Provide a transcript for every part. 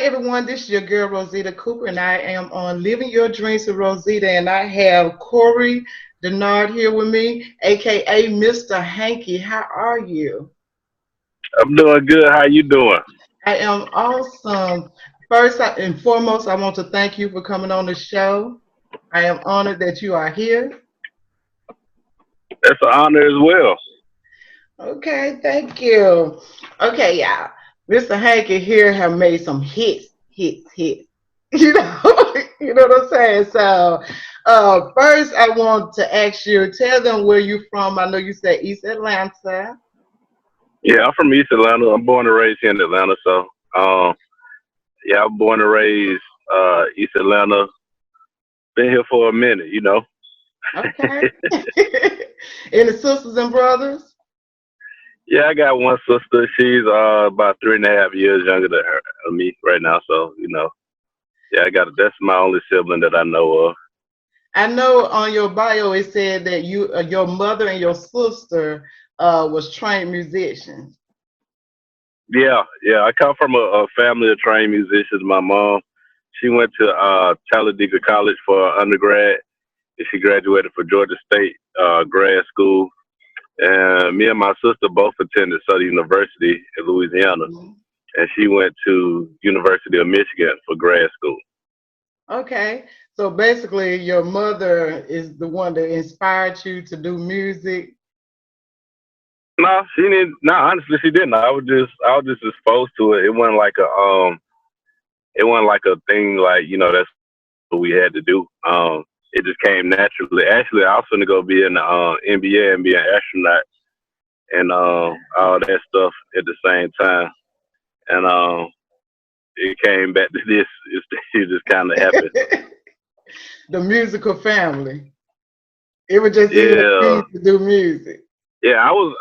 everyone, this is your girl Rosita Cooper, and I am on Living Your Dreams with Rosita, and I have Corey DENNARD here with me, aka Mr. Hanky. How are you? I'm doing good. How you doing? I am awesome. First and foremost, I want to thank you for coming on the show. I am honored that you are here. That's an honor as well. Okay, thank you. Okay, y'all. Mr. Hanky here have made some hits. You know, you know what I'm saying? So, first I want to ask you, tell them where you from. I know you said East Atlanta. Yeah, I'm from East Atlanta. I'm born and raised here in Atlanta. So, um, yeah, I'm born and raised East Atlanta. Been here for a minute, you know. Okay. Any sisters and brothers? Yeah, I got one sister. She's about 3.5 years younger than me right now. So, yeah, that's my only sibling that I know of. I know on your bio it said that your mother and your sister, was trained musicians. Yeah. I come from a family of trained musicians. My mom, she went to Talladega College for undergrad, and she graduated from Georgia State grad school. And me and my sister both attended Southern University in Louisiana, Mhm. and she went to University of Michigan for grad school. Okay, so basically, your mother is the one that inspired you to do music. No, she didn't. No, honestly, she didn't. I was just exposed to it. It wasn't like a thing like that's what we had to do. It just came naturally. Actually, I was going to go be in the NBA and be an astronaut and all that stuff at the same time. And it came back to this. It just kind of happened. The musical family. It was just in your Yeah, genes to do music. yeah. I was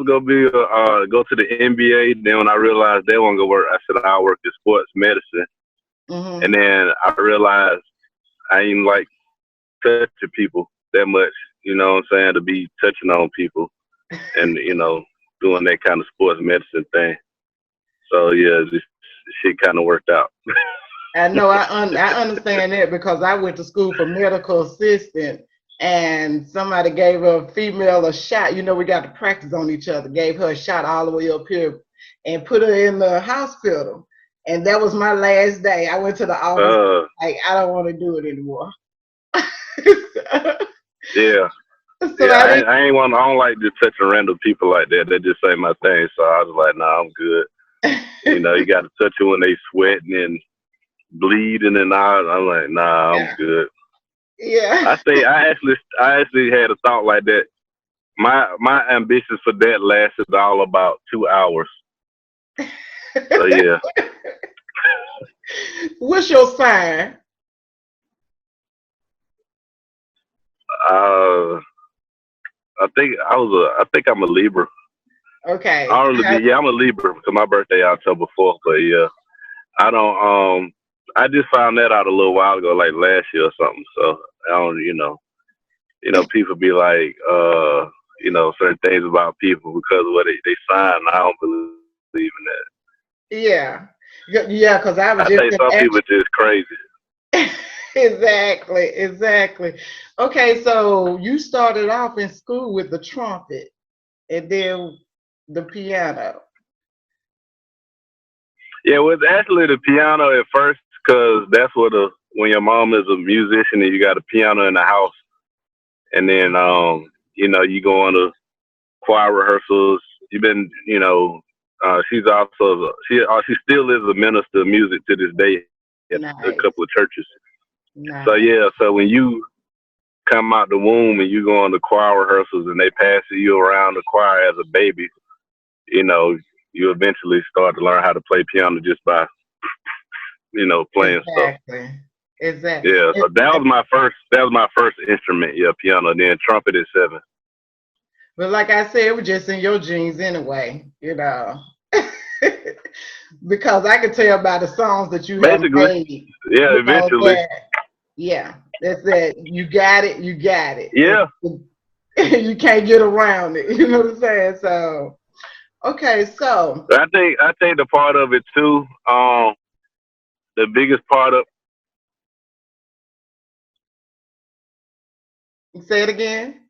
gonna be go to the NBA. Then when I realized they weren't gonna work, I said I'll work in sports medicine. And Hmm. then I realized I ain't like touching people that much. You know what I'm saying? To be touching on people and doing that kind of sports medicine thing. So yeah, this shit kind of worked out. I know I understand that because I went to school for medical assistant, and somebody gave a female a shot. You know, we got to practice on each other. Gave her a shot all the way up here and put her in the hospital. And that was my last day. I went to the office Uh, like I don't want to do it anymore. yeah. So Yeah, I I, didn't. I ain't want. I don't like just touching random people like that. That just ain't my thing. So I was like, nah, I'm good. You got to touch it when they sweating and bleeding and all. I'm like, nah, I'm Yeah, good. yeah. I say, I actually had a thought like that. My ambitions for that lasted all about 2 hours. So yeah, What's your sign? uh, I think I'm a Libra. I Okay. don't really be. Yeah, I'm a Libra because my birthday October 4th. But yeah, I don't. I just found that out a little while ago, like last year or something. So I don't. People be like, certain things about people because of what they sign. I don't believe in that. Yeah. Yeah, because I I was just think gonna some ask people just crazy. you. Exactly. Okay, so you started off in school with the trumpet and then the piano. Yeah, well, it's actually the piano at first because that's what when your mom is a musician and you got a piano in the house, and then you go on to choir rehearsals. You've been, she's also she still is a minister of music to this day at a Nice. couple of churches. So Nice. yeah, so when you come out the womb and you go on the choir rehearsals and they pass you around the choir as a baby, you know, you eventually start to learn how to play piano just by playing stuff. Exactly. Exactly. Yeah, so that was my first instrument. Yeah, piano. Then trumpet at 7. But like I said, it was just in your genes anyway, because I could tell by the songs that you have Basically, made, yeah. Eventually, that, yeah, that's it. You got it, you got it. yeah. You can't get around it. You know what I'm saying? So, okay, so, I think the part of it too. the biggest part of. Say it again.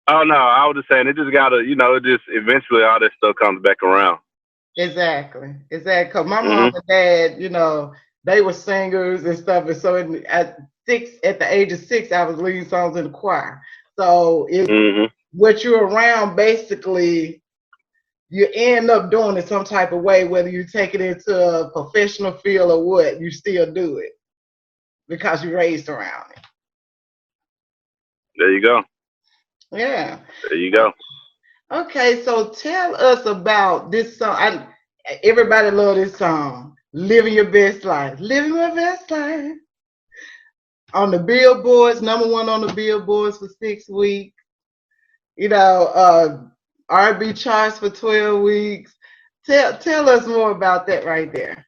Oh no, I was just saying it just gotta, it just eventually all that stuff comes back around. Exactly, exactly. Cause my mom Mhm. and dad, they were singers and stuff, and so at the age of 6, I was leading songs in the choir. So Mhm. what you're around, basically, you end up doing it some type of way, whether you take it into a professional field or what, you still do it because you're raised around it. There you go. Yeah. There you go. Okay, so tell us about this song. Everybody love this song, "Living Your Best Life." Living my best life. On the billboards, #1 on the billboards for 6 weeks. R&B charts for 12 weeks. Tell us more about that right there.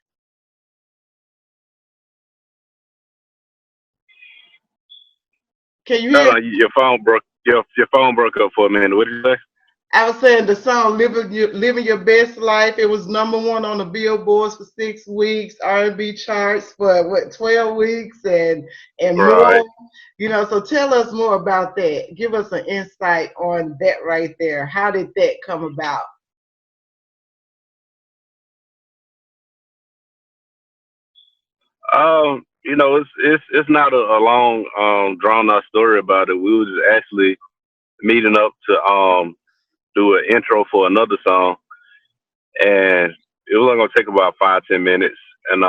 Can you Hold hear? on, your phone broke. Your phone broke up for a minute. What did you say? I was saying the song "Living Your Best Life." It was #1 on the billboards for 6 weeks, R&B charts for 12 weeks, and Right. more. So tell us more about that. Give us an insight on that right there. How did that come about? It's not a long drawn out story about it. We was just actually meeting up to do an intro for another song, and it was only gonna take about 5-10 minutes. And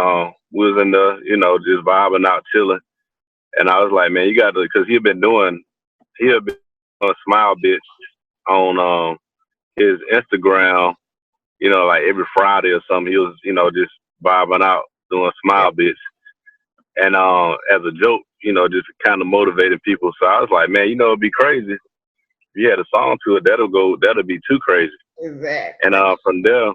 we was in the just vibing out, chilling. And I was like, man, you got to, because he had been on Smile Bitch on his Instagram, like every Friday or something. He was just vibing out doing Yeah. Smile Bitch, and as a joke, just kind of motivating people. So I was like, man, it'd be crazy if you had a song to it. That'll be too crazy. And Exactly. from there,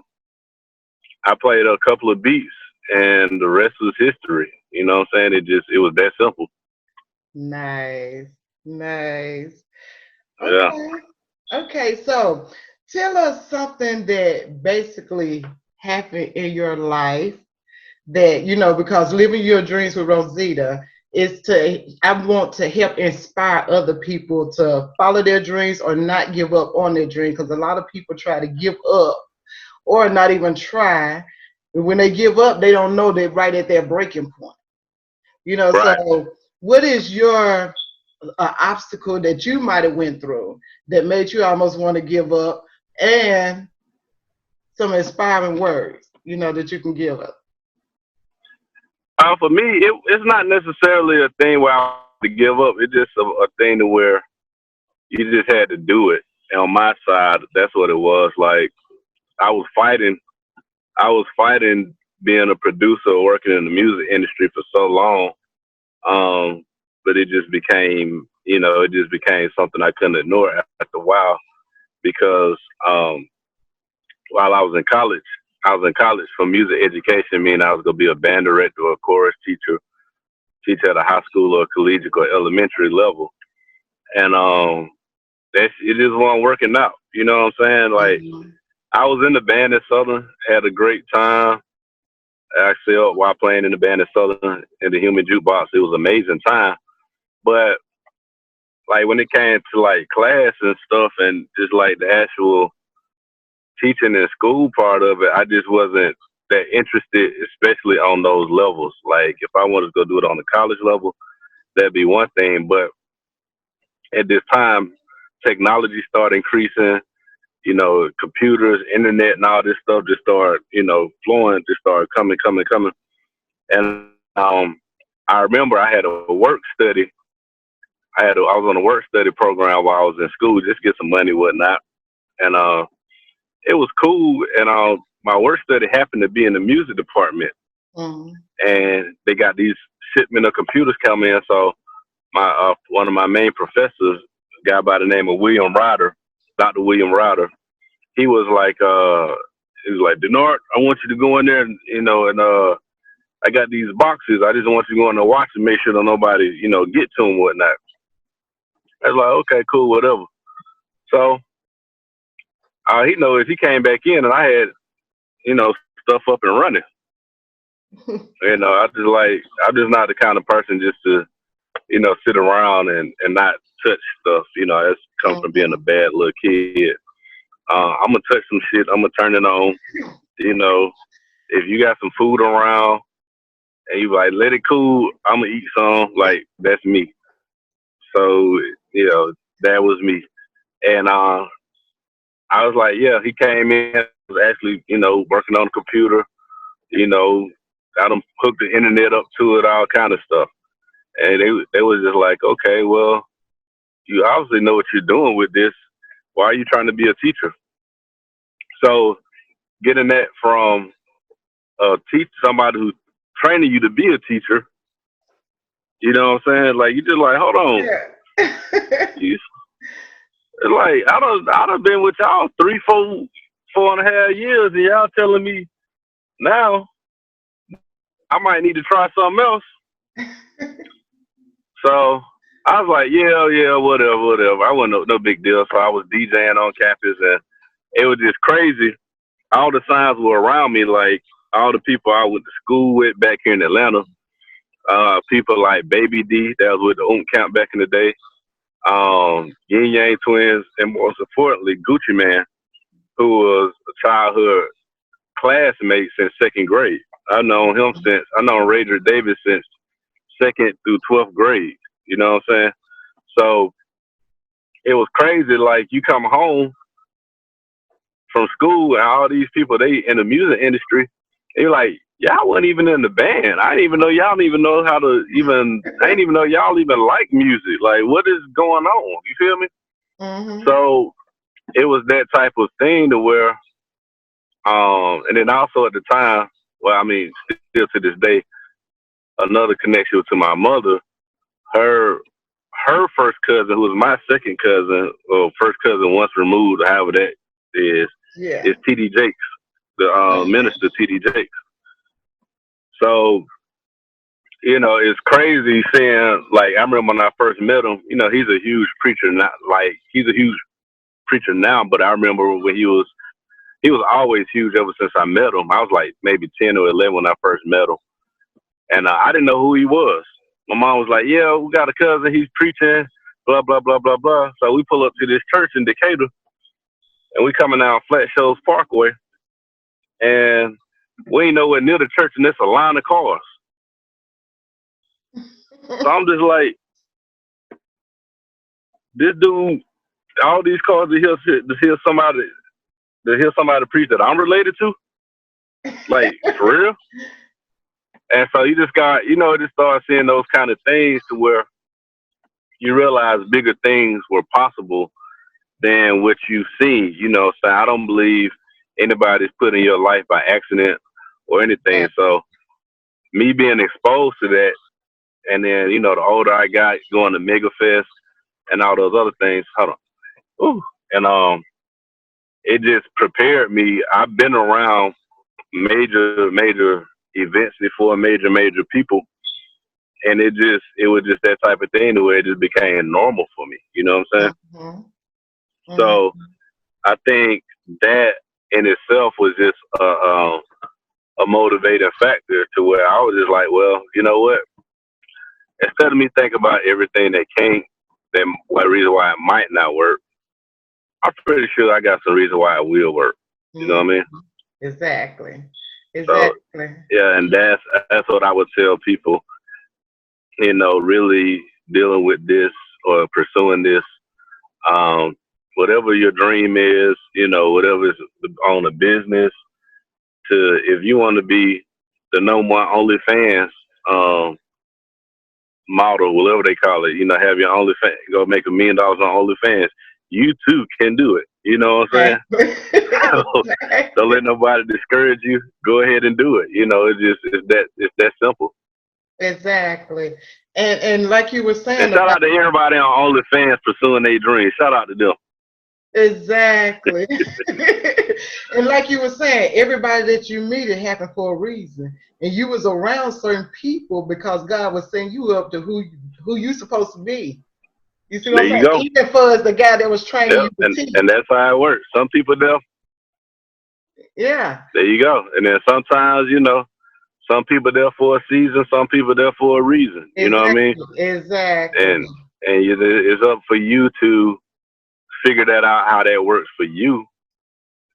I played a couple of beats, and the rest was history. You know what I'm saying? It was that simple. Nice. Nice. Yeah. Okay. Okay. So tell us something that basically happened in your life that because living your dreams with Rosita is I want to help inspire other people to follow their dreams or not give up on their dream, because a lot of people try to give up or not even try. When they give up, they don't know they're right at their breaking point. Right. So what is your obstacle that you might have went through that made you almost want to give up, and some inspiring words that you can give us? For me, it's not necessarily a thing where I want to give up. It's just a thing to where you just had to do it. And on my side, that's what it was. Like I was fighting. I was fighting being a producer, working in the music industry for so long. But it just became something I couldn't ignore after a while because while I was in college for music education, meaning I was gonna be a band director or a chorus teacher, teach at a high school or collegiate or elementary level. And it just wasn't working out. You know what I'm saying? Like Mhm. I was in the band at Southern, had a great time. I excelled while playing in the band at Southern in the Human Jukebox. It was an amazing time. But like when it came to like class and stuff and just like the actual teaching and school part of it, I just wasn't that interested, especially on those levels. Like if I wanted to go do it on the college level, that'd be one thing. But at this time, technology started increasing. Computers, internet, and all this stuff just started, flowing, just started coming. And I remember I had a work study. I was on a work study program while I was in school, just get some money, whatnot. And it was cool. And my work study happened to be in the music department, Mhm. and they got these shipment of computers coming in. So my one of my main professors, a guy by the name of William Ryder, Dr. William Ryder, he was like, DENNARD, I want you to go in there and I got these boxes. I just want you to go in there watch and make sure that nobody, get to them, whatnot. I was like, okay, cool, whatever. So he knows he came back in and I had, stuff up and running. You know, I'm just not the kind of person just to, you know, sit around and not touch stuff. You know, that's comes from being a Mhm. bad little kid. I'm gonna touch some shit. I'm gonna turn it on. You know, if you got some food around and you like let it cool, I'm gonna eat some. Like that's me. So you know, that was me. And I was like, yeah, he came in. I was actually, you know, working on the computer. You know, got them hooked the internet up to it, all kind of stuff. And they was just like, okay, well, you obviously know what you're doing with this. Why are you trying to be a teacher? So getting that from somebody who's training you to be a teacher, you know what I'm saying? Like you just like, hold on, Yeah. you like I done been with y'all 4.5 years, and y'all telling me now I might need to try something else. So I was like, yeah, whatever. I wasn't no big deal. So I was DJing on campus, and it was just crazy. All the signs were around me, like all the people I went to school with back here in Atlanta. People like Baby D, that was with the Camp back in the day. Yin Yang Twins, and most importantly, Gucci Man, who was a childhood classmate since second grade. I known Ranger Davis since second through 12th grade. You know what I'm saying? So it was crazy. Like you come home from school and all these people they in the music industry, they like, y'all wasn't even in the band. I didn't even know y'all didn't even know how to even. I didn't even know y'all even like music. Like what is going on? You feel me? Mhm. So it was that type of thing to where, and then also at the time, well, I mean, still to this day, another connection to my mother. Her her first cousin, who was my second cousin, or first cousin once removed, however that is Yeah. T.D. Jakes, the minister T.D. Jakes. So you know, it's crazy seeing. Like I remember when I first met him. You know, he's a huge preacher. Not like he's a huge preacher now, but I remember when he was always huge ever since I met him. I was like maybe 10 or 11 when I first met him, and I didn't know who he was. My mom was like, "Yeah, we got a cousin. He's preaching, blah blah blah blah blah." So we pull up to this church in Decatur, and we coming down Flat Shoals Parkway, and we ain't nowhere near the church, and it's a line of cars. So I'm just like, this dude, all these cars to hear somebody preach that I'm related to, like for real. And so you just got, just start seeing those kind of things to where you realize bigger things were possible than what you've seen. So I don't believe anybody's put in your life by accident or anything. So me being exposed to that, and then the older I got, going to Mega Fest and all those other things. Hold on, ooh, and it just prepared me. I've been around major events before, major people, and it was just that type of thing where it just became normal for me. You know what I'm saying? Mhm. So Mhm. I think that in itself was just a motivating factor to where I was just like, well, you know what? Instead of me thinking about everything that can't, that one reason why it might not work, I'm pretty sure I got some reason why it will work. You know what I Mhm. mean? Exactly. So Exactly. yeah, and that's what I would tell people. Really dealing with this or pursuing this, um, whatever your dream is, whatever is on a business. If you want to be the number one OnlyFans um, model, whatever they call it, have your OnlyFans, go make $1 million on OnlyFans. You too can do it. You know what I'm saying? Exactly. So don't let nobody discourage you. Go ahead and do it. It's that simple. Exactly. And like you were And saying shout about out to everybody on OnlyFans pursuing their dreams. Shout out to them. exactly. And like you were saying, everybody that you meet, it happened for a reason. And you was around certain people because God was setting you up to who you supposed to be. You see what There I'm you saying? go. Even for as the guy that was training Yep. you to And teach. that's how it works. Some people there, Yeah. there you go. And then sometimes, some people there for a season, some people there for a reason. You know what I mean? Exactly. And it's up for you to figure that out, how that works for you.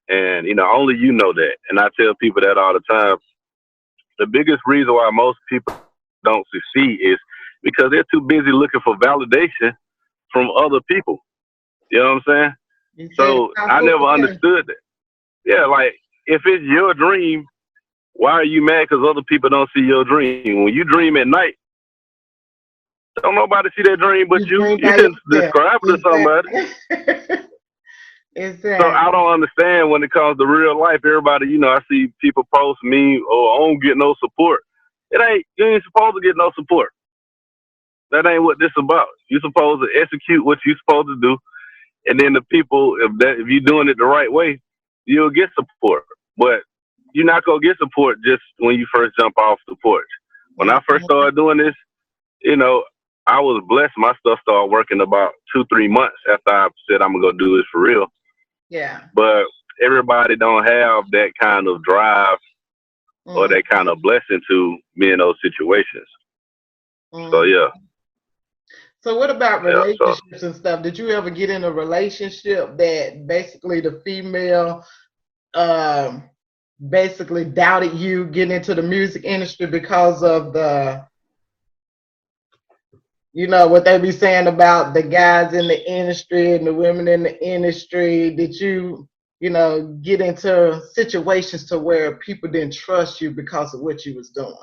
And only you know that. And I tell people that all the time. The biggest reason why most people don't succeed is because they're too busy looking for validation from other people. You know what I'm saying? So I never understood that. Yeah, like if it's your dream, why are you mad because other people don't see your dream? When you dream at night, don't nobody see that dream but you. You can describe it to somebody. Exactly. So I don't understand when it comes to real life. Everybody, I see people post me, I don't get no support. You ain't supposed to get no support. That ain't what this about. You're supposed to execute what you're supposed to do. And then the people, if you're doing it the right way, you'll get support. But you're not going to get support just when you first jump off the porch. When I first started doing this, I was blessed. My stuff started working about 2-3 months after I said I'm going to go do this for real. Yeah. But everybody don't have that kind of drive or that kind of blessing to be in those situations. So, yeah. So what about relationships and stuff? Did you ever get in a relationship that basically the female basically doubted you getting into the music industry because of the, what they be saying about the guys in the industry and the women in the industry? Did you, get into situations to where people didn't trust you because of what you was doing?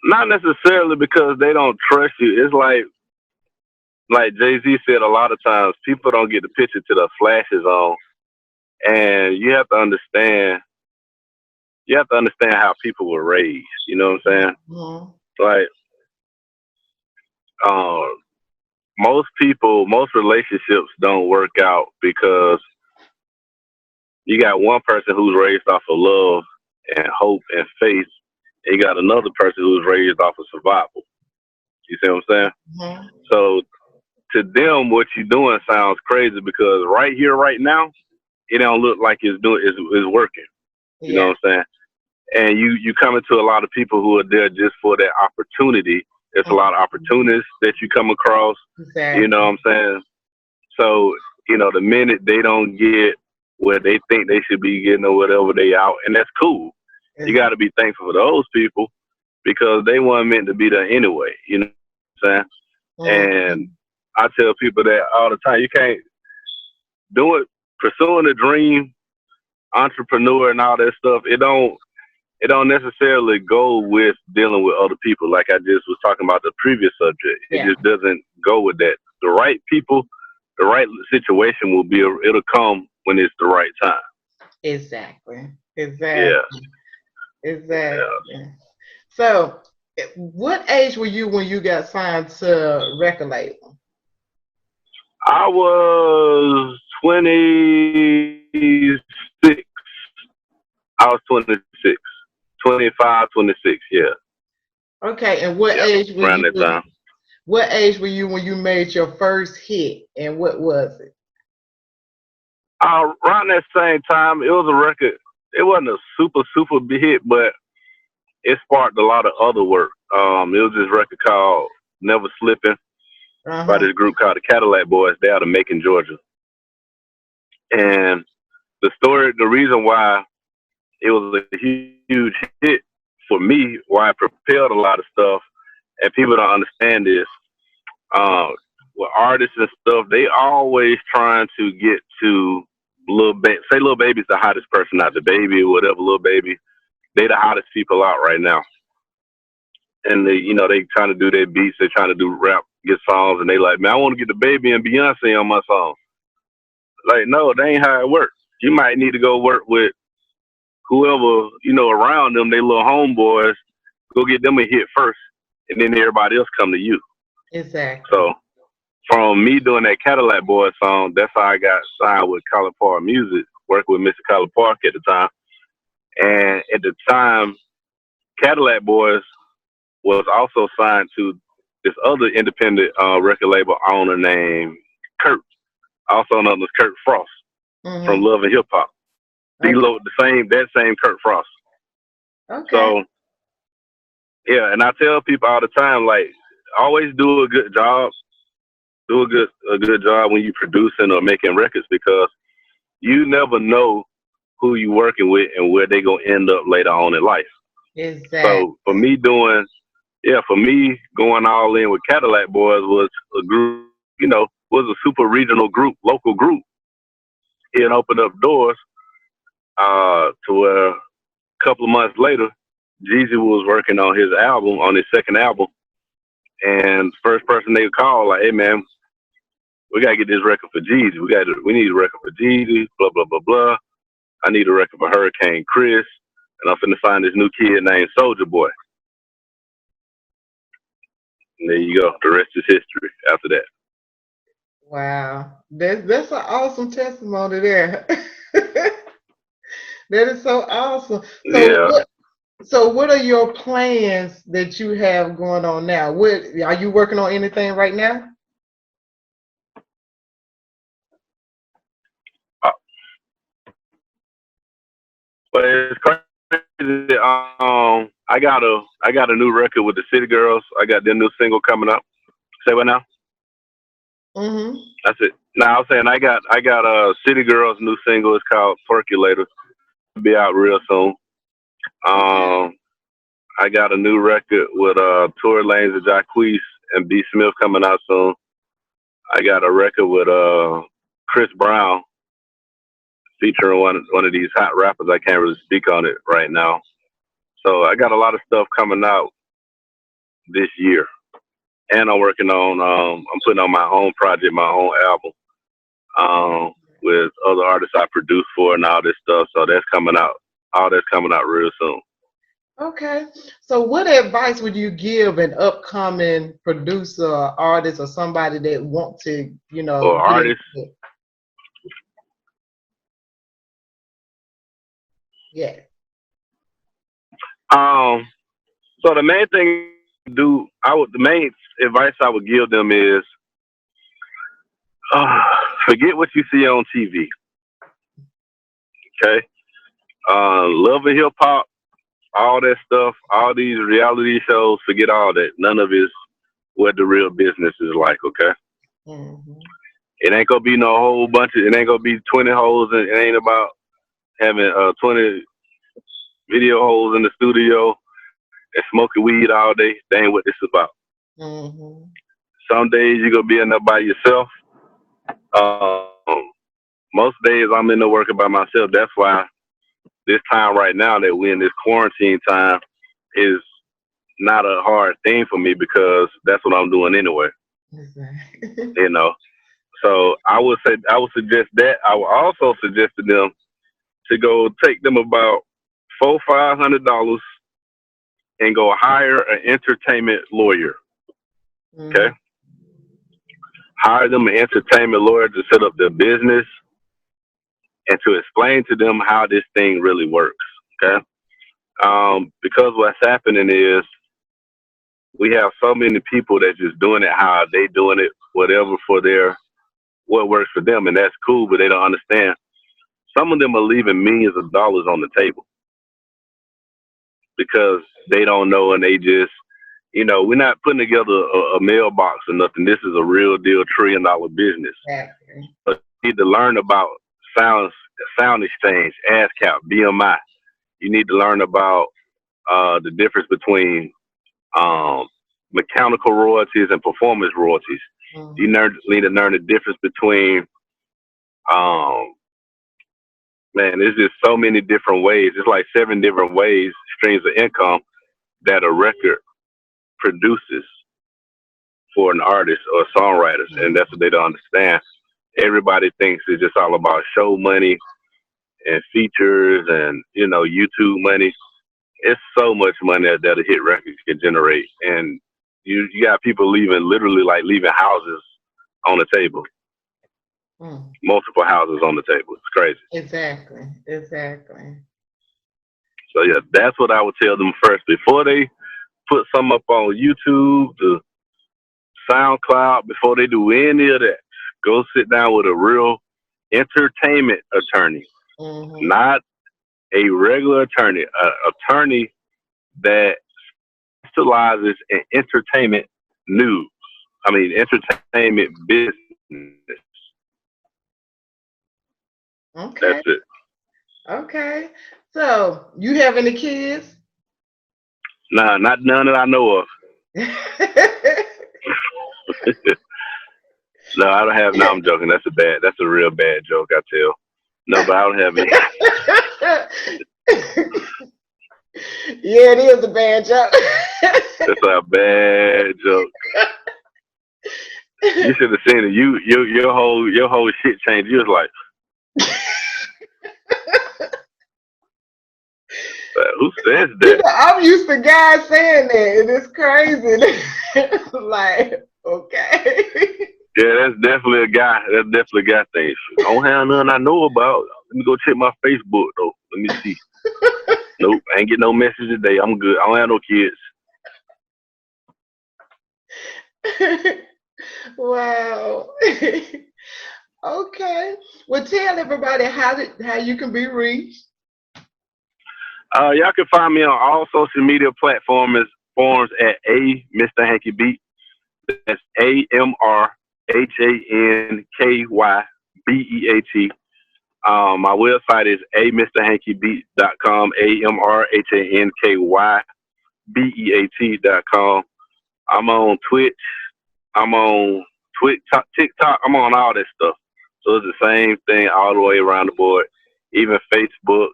Not necessarily because they don't trust you. It's like Jay-Z said a lot of times, people don't get the picture till the flash is on. And you have to understand how people were raised. You know what I'm saying? Like, most relationships don't work out because you got one person who's raised off of love and hope and faith, and you got another person who's raised off of survival. You see what I'm saying? So to them, what you're doing sounds crazy because right here, right now, it don't look like it's working. You know what I'm saying? And you come into a lot of people who are there just for that opportunity. There's a lot of opportunities that you come across. Exactly. You know what I'm saying? So, the minute they don't get what they think they should be getting or whatever, they out. And that's cool. You got to be thankful for those people because they weren't meant to be there anyway. You know what I'm saying? And I tell people that all the time. You can't do it, pursuing a dream, entrepreneur and all that stuff. It don't necessarily go with dealing with other people. Like I just was talking about the previous subject. It just doesn't go with that. The right people, the right situation it'll come when it's the right time. Exactly. Yeah. Exactly. Yeah. So what age were you when you got signed to record label? I was 26. I was 26. 25, 26, yeah. Okay, and what age were around you? That time. What age were you when you made your first hit, and what was it? Around that same time, it was a record. It wasn't a super big hit, but it sparked a lot of other work. It was this record called Never Slipping by this group called the Cadillac Boys. They're out of Macon, Georgia. And the reason why it was a huge hit for me, why it propelled a lot of stuff, and people don't understand this, with artists and stuff, they always trying to get to Lil Baby's the hottest person out, the Baby or whatever, Lil Baby. They the hottest people out right now. And they trying to do their beats, they trying to do rap, get songs, and they like, man, I want to get the Baby and Beyonce on my song. Like, no, that ain't how it works. You might need to go work with whoever, around them, they little homeboys, go get them a hit first, and then everybody else come to you. Exactly. So from me doing that Cadillac Boys song, that's how I got signed with Colin Park Music, working with Mr. Colin Park at the time. And at the time, Cadillac Boys was also signed to this other independent record label owner named Kurt, also known as Kurt Frost from Love and Hip Hop. Okay. the same Kurt Frost. Okay. So yeah, and I tell people all the time, like, always do a good job, do a good job when you producing or making records, because you never know who you working with and where they gonna end up later on in life. So for Exactly. me for me going all in with Cadillac Boys was a group, was a super regional group, local group. It opened up doors to where a couple of months later, Jeezy was working on his album, on his second album, and first person they called, like, hey man, we gotta get this record for Jeezy. We need a record for Jeezy, blah blah blah blah. I need a record for Hurricane Chris, and I'm finna find this new kid named Soldier Boy. And there you go. The rest is history after that. Wow. That's an awesome testimony there. That is so awesome. So Yeah. what are your plans that you have going on now? What are you working on anything right now? Uh, but it's crazy. I got a new record with the City Girls. I got their new single coming up. Say what now? Mm-hmm. That's it. Now I'm saying I got a City Girls new single. It's called Percolator. It'll be out real soon. Okay. Um, I got a new record with Tory Lanez and Jacquees and B Smith coming out soon. I got a record with Chris Brown featuring one of these hot rappers. I can't really speak on it right now. So I got a lot of stuff coming out this year, and I'm working on I'm putting on my own project, my own album, with other artists I produce for and all this stuff. So that's coming out. All that's coming out real soon. Okay. So what advice would you give an upcoming producer, artist, or somebody that want to, Or get into artists. it? Yeah. Um, so the main thing the main advice I would give them is, uh, forget what you see on TV. Okay. Love and hip hop, all that stuff, all these reality shows, forget all that. None of it's what the real business is like, okay? Mm-hmm. It ain't gonna be no whole bunch of, it ain't gonna be 20 holes, and it ain't about having 20 video holes in the studio and smoking weed all day. That ain't what this is about. Mm-hmm. Some days you're gonna be in there by yourself. Um, most days I'm in there working by myself. That's why this time right now that we're in this quarantine time is not a hard thing for me, because that's what I'm doing anyway. Exactly. You know. So I would suggest that. I would also suggest to them to go take them about $400-500 and go hire an entertainment lawyer. Mm-hmm. Okay, hire them an entertainment lawyer to set up their business and to explain to them how this thing really works. Okay, because what's happening is we have so many people that just doing it how they doing it, whatever for their what works for them, and that's cool. But they don't understand. Some of them are leaving millions of dollars on the table because they don't know, and they just, we're not putting together a mailbox or nothing. This is a real deal $1 trillion business. Exactly. But you need to learn about sound sound exchange, ASCAP, BMI. You need to learn about the difference between um, mechanical royalties and performance royalties. You Mm-hmm. need to learn the difference between, um, man, there's just so many different ways. It's like 7 different ways, streams of income that a record produces for an artist or songwriters, and that's what they don't understand. Everybody thinks it's just all about show money and features and YouTube money. It's so much money that a hit record can generate, and you got people literally like leaving houses on the table, Mm. multiple houses on the table. It's crazy. Exactly. Exactly. So yeah, that's what I would tell them first before they put some up on YouTube, to SoundCloud, before they do any of that. Go sit down with a real entertainment attorney not a regular attorney, an attorney that specializes in entertainment news. I mean, entertainment business. Okay. That's it. Okay. So, you have any kids? Nah, not none that I know of. No, I don't have. No, I'm joking. That's a real bad joke. I tell. No, but I don't have any. Yeah, it is a bad joke. That's a bad joke. You should have seen it. Your whole shit changed. You was like, who says that? You know, I'm used to guys saying that, and it's crazy. Like, okay. Yeah, that's definitely a guy. That's definitely a guy thing. I don't have none I know about. Let me go check my Facebook though. Let me see. Nope, I ain't get no message today. I'm good. I don't have no kids. Wow. Okay. Well, tell everybody how you can be reached. Y'all can find me on all social media platforms at Mr. Hanky Beat. That's AMRHANKYBEAT. My website is amrhankybeat.com, AMRHANKYBEAT.com. I'm on Twitch. I'm on TikTok. I'm on all that stuff. So it's the same thing all the way around the board. Even Facebook,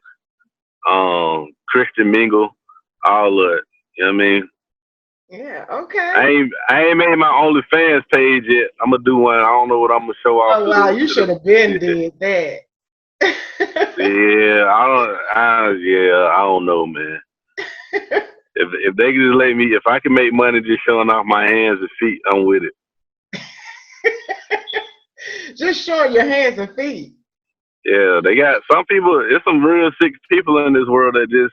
Christian Mingle, all of it. You know what I mean? Yeah, okay. I ain't made my OnlyFans page yet. I'm gonna do one. I don't know what I'm gonna show off. Oh wow, you should have been did that. Yeah, I don't know, man. If they can just let me, if I can make money just showing off my hands and feet, I'm with it. Just showing your hands and feet. Yeah, they got some people. There's some real sick people in this world that just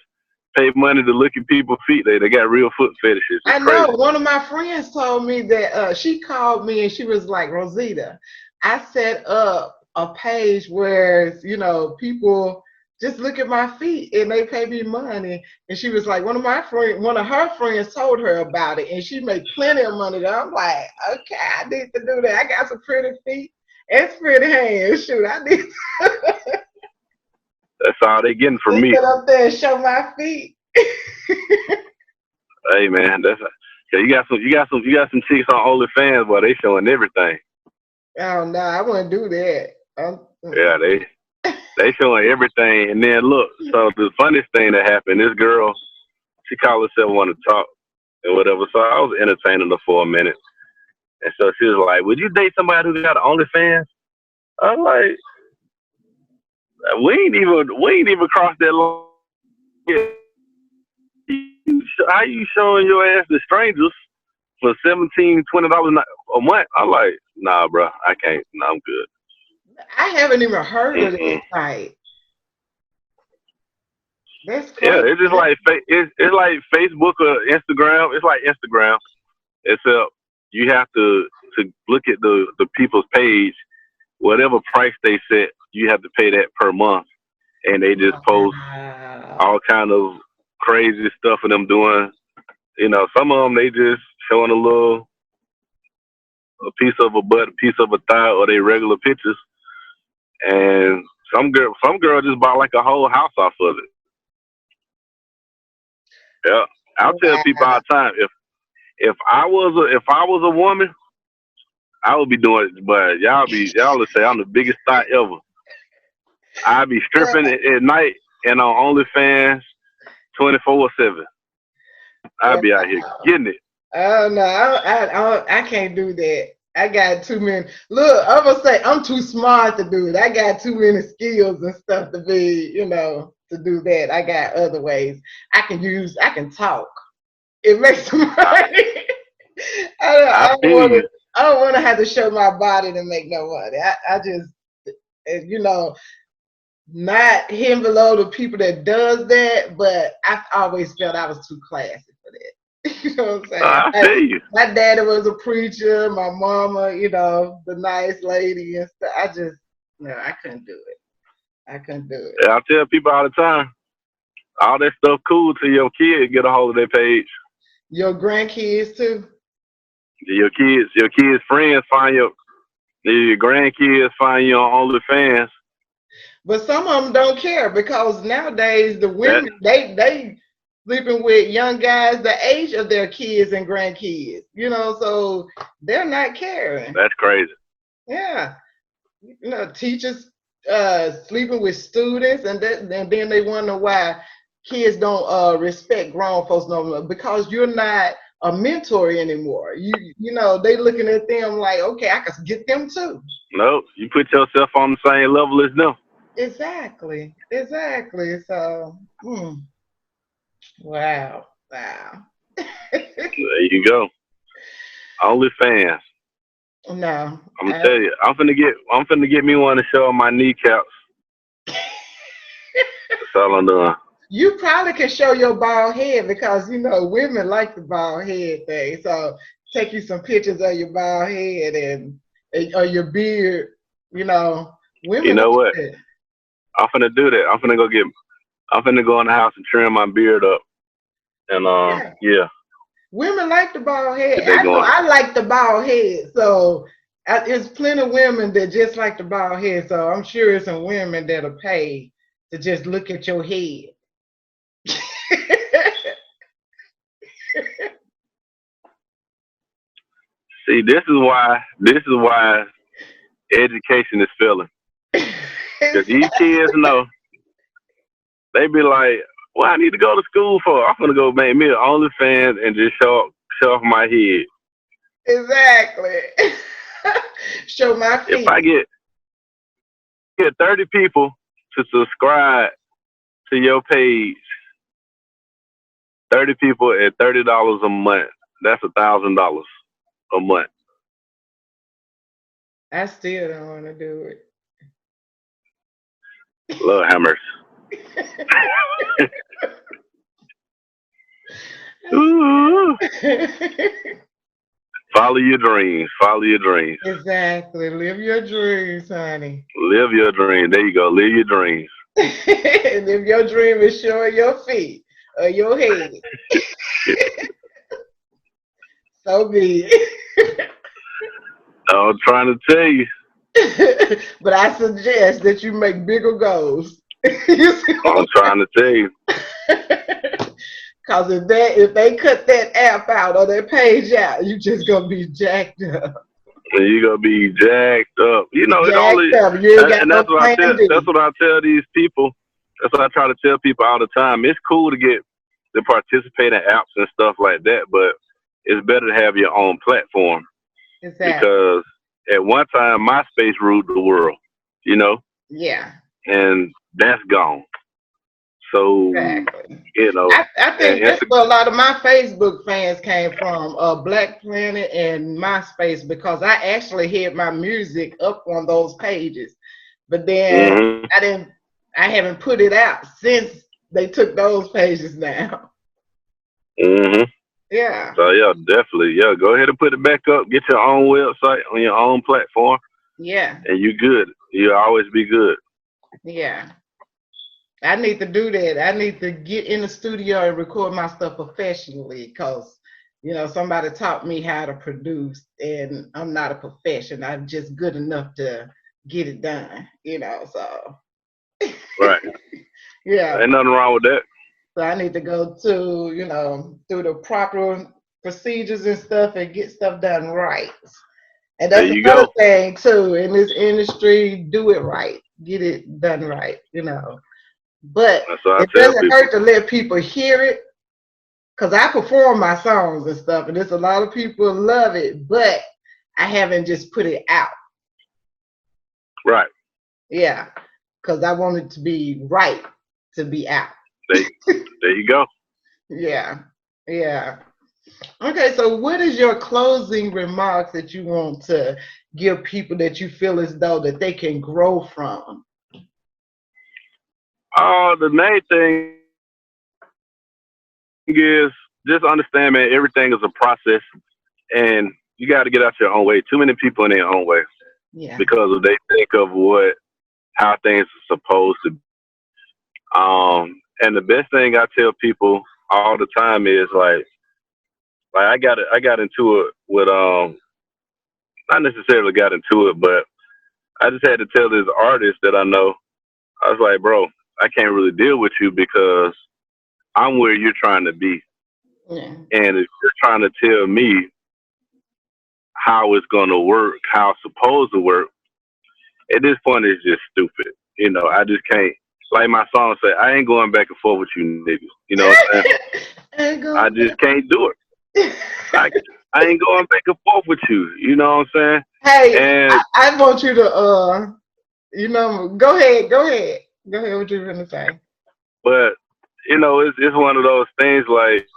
pay money to look at people's feet. They got real foot fetishes. It's I crazy. know. One of my friends told me that she called me and she was like, Rosita, I set up a page where, you know, people just look at my feet and they pay me money. And she was like, one of her friends told her about it and she made plenty of money. I'm like, okay, I need to do that. I got some pretty feet and pretty hands. Shoot, I need to. That's all they getting from me. Get up there and show my feet. Hey man, you got some chicks on OnlyFans, boy. They showing everything. Oh no, I wouldn't do that. Yeah, they showing everything. And then look, so the funniest thing that happened, this girl, she called herself want to talk and whatever. So I was entertaining her for a minute, and so she was like, "Would you date somebody who got OnlyFans?" I was like, "We ain't even crossed that line yet. How you showing your ass to strangers for $17, $20 a month?" I'm like, "Nah, bro, I can't. Nah, I'm good." I haven't even heard of that site. That's crazy. Yeah, it's just like it's like Facebook or Instagram. It's like Instagram, except you have to look at the people's page. Whatever price they set, you have to pay that per month, and they just post all kind of crazy stuff of them doing. You know, some of them they just showing a piece of a butt, a piece of a thigh, or they regular pictures. And some girl just bought like a whole house off of it. Yeah, I'll tell people all the time, if I was a woman, I would be doing it. But y'all would say I'm the biggest thought ever. I'd be stripping at night and on OnlyFans 24/7. I'd be out here getting it. Oh no, I can't do that. I got too many. Look, I'm gonna say I'm too smart to do it. I got too many skills and stuff to be, you know, to do that. I got other ways. I can talk. It makes some money. I don't want to have to show my body to make no money. I just, you know, not him below the people that does that, but I always felt I was too classy for that. You know what I'm saying? I feel you. My daddy was a preacher. My mama, you know, the nice lady and stuff. I couldn't do it. I couldn't do it. Yeah, I tell people all the time, all that stuff cool till your kid get a hold of their page. Your grandkids too. Your kids' friends find your grandkids find you on OnlyFans. But some of them don't care because nowadays the That women they sleeping with young guys the age of their kids and grandkids. You know, so they're not caring. that's crazy. Yeah, you know, teachers sleeping with students, and then they wonder why kids don't respect grown folks no more because you're not a mentor anymore. You know they looking at them like, okay, I can get them too. No, you put yourself on the same level as them. Exactly, exactly. So, wow, wow. There you go. OnlyFans. No, I'm gonna tell you, I'm finna get me one to show my kneecaps. That's all I'm doing. you probably can show your bald head because you know women like the bald head thing. So take you some pictures of your bald head and or your beard. You know, You women know like what? that. I'm finna do that. I'm finna go in the house and trim my beard up. And Yeah, yeah, women like the bald head. get that I know going. I like the bald head. So there's plenty of women that just like the bald head. So I'm sure it's some women that'll pay to just look at your head. See, this is why education is failing. Cause these kids know they be like, "What I need to go to school for? I'm gonna go make me an OnlyFans and just show off my head. Exactly. Show my If I feet. get 30 people to subscribe to your page, 30 people at $30 a month, that's $1,000 a month. I still don't want to do Lord have mercy. Ooh. it. Follow your dreams. Follow your dreams. Exactly. Live your dreams, honey. Live your dream. There you go. Live your dreams. And if your dream is showing your feet or your head, so be it. I'm trying to tell you. But I suggest that you make bigger goals. You see I'm what trying to tell you. Because if they cut that app out or that page out, you just gonna be jacked up. And you're gonna be jacked up. You know, it Jacked only up. You ain't got and no plan that's B. what I tell these people. That's what I try to tell people all the time. It's cool to participate in apps and stuff like that, but it's better to have your own platform Exactly. because at one time MySpace ruled the world, you know, Yeah. and that's gone. So, Exactly. you know, I and think that's where a lot of my Facebook fans came from, Black Planet and MySpace, because I actually had my music up on those pages. But then mm-hmm, I didn't I haven't put it out since they took those pages down. mm-hmm. Yeah. So yeah, definitely, yeah. Go ahead and put it back up. Get your own website on your own platform, Yeah. and you good. You'll always be good. Yeah. I need to do that. I need to get in the studio and record my stuff professionally because, you know, somebody taught me how to produce and I'm not a professional. I'm just good enough to get it done, you know, so Right. yeah. Ain't nothing wrong with that. So I need to go to, you know, through the proper procedures and stuff and get stuff done right. And There that's you another go. thing too in this industry, do it right. Get it done right, you know. But That's what I it tell doesn't people. hurt to let people hear it because I perform my songs and stuff, and there's a lot of people love it, but I haven't just put it out. Right. Yeah, because I want it to be right to be out. There, there you go. Yeah, yeah. Okay, so what is your closing remarks that you want to give people that you feel as though that they can grow from? The main thing is just understand, man. Everything is a process, and you got to get out your own way. Too many people in their own way Yeah, because they think of how things are supposed to be. And the best thing I tell people all the time is like I got into it with not necessarily got into it, but I just had to tell this artist that I know. I was like, bro, I can't really deal with you because I'm where you're trying to be, Yeah. and if you're trying to tell me how it's gonna work, how it's supposed to work, at this point it's just stupid. I just can't. Like my song say, I ain't going back and forth with you niggas. You know what I'm saying? Ain't I go. just can't do it. Like I ain't going back and forth with you. You know what I'm saying? Hey, And I want you to go ahead, go ahead. What you gonna say? but it's one of those things like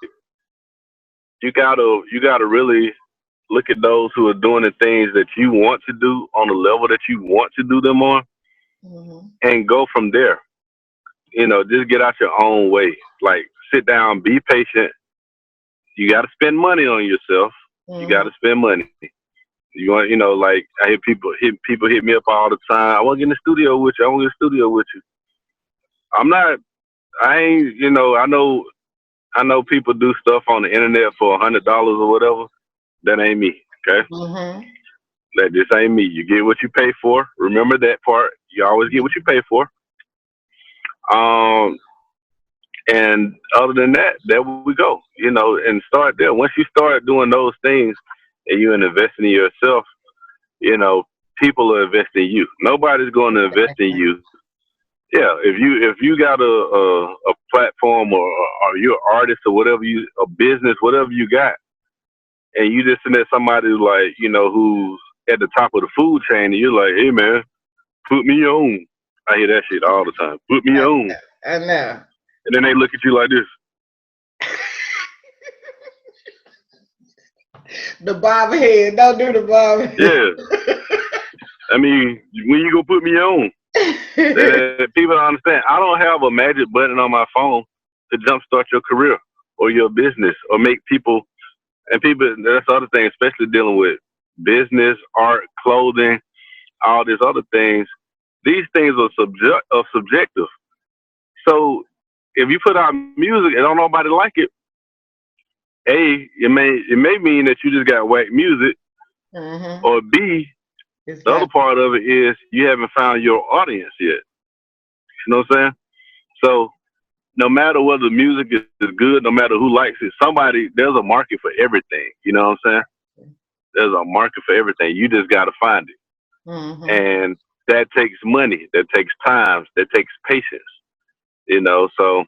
you gotta really look at those who are doing the things that you want to do on the level that you want to do them on, Mm-hmm. and go from there. Just get out your own way. Like sit down, be patient. You got to spend money on yourself. You got Mm-hmm. to spend money. You want, like I hear people hit me up all the time. I want to get in the studio with you. I want to get in the studio with you. I'm not. I ain't. I know people do stuff on the internet for $100 or whatever. That ain't me. Okay, Mm-hmm. that just ain't me. You get what you pay for. Remember that part. You always get what you pay for. Um, and other than that, there we go. And start there. Once you start doing those things, and you're investing in yourself, you know, people are investing in you. Nobody's going to invest in you. Yeah, if you got a platform, or you're an artist or whatever, a business, whatever you got, and you just send somebody like who's at the top of the food chain, and you're like, hey man, put me on. I hear that shit all the time. Put me on, I know. and then they look at you like this. The bob head. Don't do the bob Yeah, head. I mean, when you gonna put me on? That people don't understand. I don't have a magic button on my phone to jumpstart your career or your business or make people. And people, that's the other thing, especially dealing with business, art, clothing, all these other things. These things are subjective. So if you put out music and don't nobody like it, A, it may mean that you just got whack music, Mm-hmm. or B, the other Exactly. part of it is you haven't found your audience yet. You know what I'm saying? So no matter whether the music is good, no matter who likes it, there's a market for everything. You know what I'm saying? There's a market for everything. You just got to find it. Mm-hmm. And that takes money, that takes time, that takes patience. So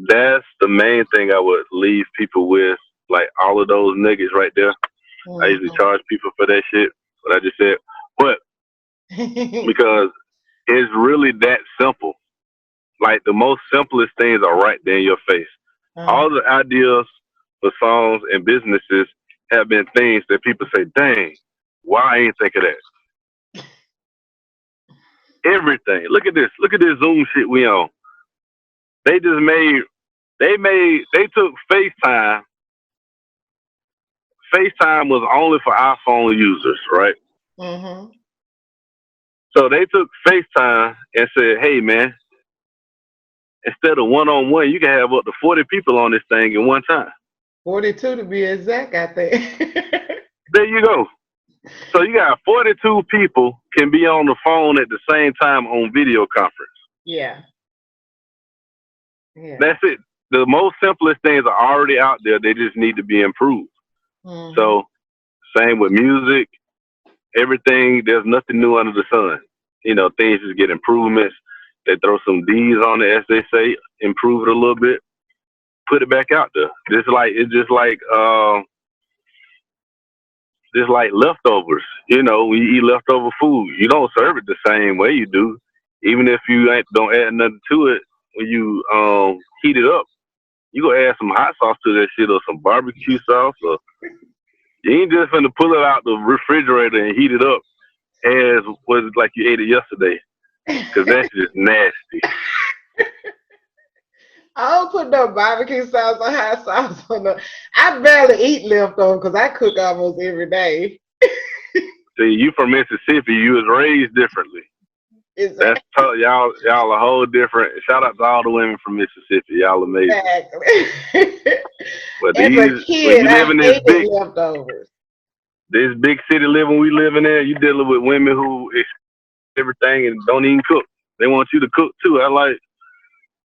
that's the main thing I would leave people with, like all of those nuggets right there. I usually Mm-hmm. charge people for that shit, what I just said. But because it's really that simple. Like the most simplest things are right there in your face. uh, All the ideas for songs and businesses have been things that people say, dang, why I ain't think of that? Everything. Look at this. Look at this Zoom shit we on. They just they took FaceTime. FaceTime was only for iPhone users, right? mm-hmm. So they took FaceTime and said, hey man, instead of one-on-one, you can have up to 40 people on this thing at one time. 42 to be exact, I think. There you go. So you got 42 people can be on the phone at the same time on video conference. Yeah. Yeah. That's it. The most simplest things are already out there. They just need to be improved. Mm-hmm. So same with music, everything. There's nothing new under the sun. Things just get improvements. They throw some D's on it, as they say, improve it a little bit, put it back out there. Just like leftovers. When you eat leftover food, you don't serve it the same way you do. Even if you don't add nothing to it, when you heat it up, you gonna add some hot sauce to that shit or some barbecue sauce, or you ain't just finna pull it out the refrigerator and heat it up as was like you ate it yesterday, because that's just nasty. I don't put no barbecue sauce or hot sauce on the. I barely eat leftovers because I cook almost every day. See, you from Mississippi, you was raised differently. Exactly. Y'all a whole different. Shout out to all the women from Mississippi. Y'all amazing. Exactly. But As a when kid, you live I in hated leftovers. this big city living we live in there, you dealing with women who expect everything and don't even cook. They want you to cook too. I like,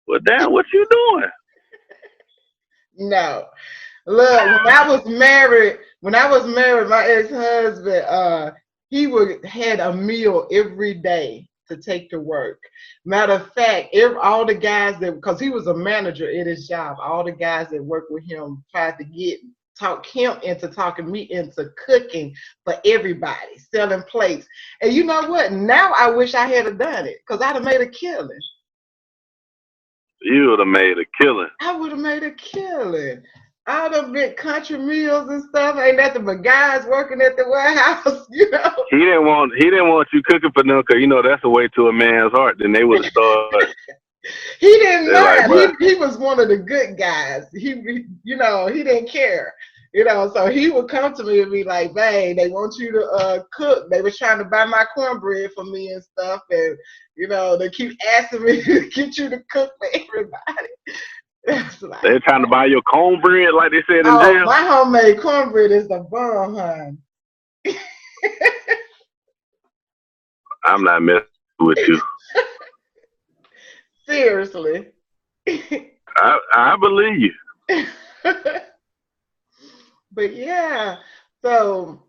well, damn, what you doing? No. Look, when I was married, my ex-husband, he would had a meal every day to take to work. Matter of fact, all the guys that, because he was a manager at his job, all the guys that worked with him tried to talk him into talking me into cooking for everybody, selling plates. And you know what? Now I wish I had done it because I'd have made a killing. You would have made a killing. I would have made a killing. All them big country meals and stuff ain't nothing but guys working at the warehouse, you know. He didn't want you cooking for them because you know that's a way to a man's heart. Then they would have started. He didn't Like, mind. He was one of the good guys. You know, he didn't care. You know, so he would come to me and be like, "Babe, they want you to cook. They was trying to buy my cornbread for me and stuff, and you know, they keep asking me to get you to cook for everybody." Like, they're trying to buy your cornbread, like they said in oh, jail. my homemade cornbread is the bomb, hon. I'm not messing with you. Seriously. I believe you. But yeah, so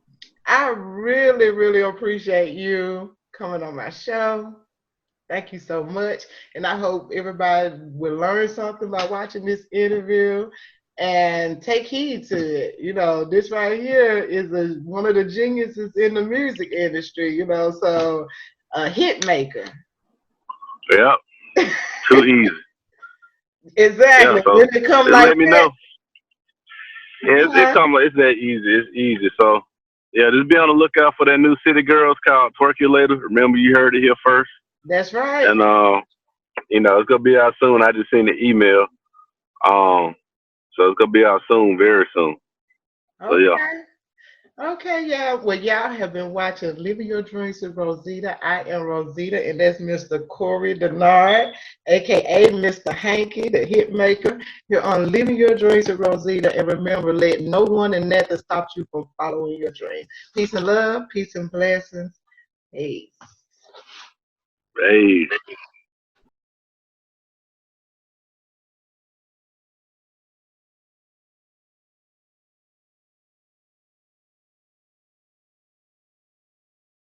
I really, really appreciate you coming on my show. Thank you so much. And I hope everybody will learn something by watching this interview and take heed to it. You know, this right here is one of the geniuses in the music industry, you know, so a hit maker. Yep. Too easy. Exactly. Yeah, so When it come just like let me that, know. Yeah, it's that easy. It's easy. So yeah, just be on the lookout for that new City Girls called Twerkulator. Remember, you heard it here first. that's right. And you know, it's gonna be out soon. I just seen the email. So it's gonna be out soon, very soon. So yeah. Okay. Okay, y'all. Well, y'all have been watching Living Your Dreams with Rosita. I am Rosita, and that's Mr. Corey DENNARD, aka Mr. Hanky, the hit maker. You're on Living Your Dreams with Rosita, and remember, let no one and nothing stop you from following your dreams. Peace and love, peace and blessings. Peace. Hey.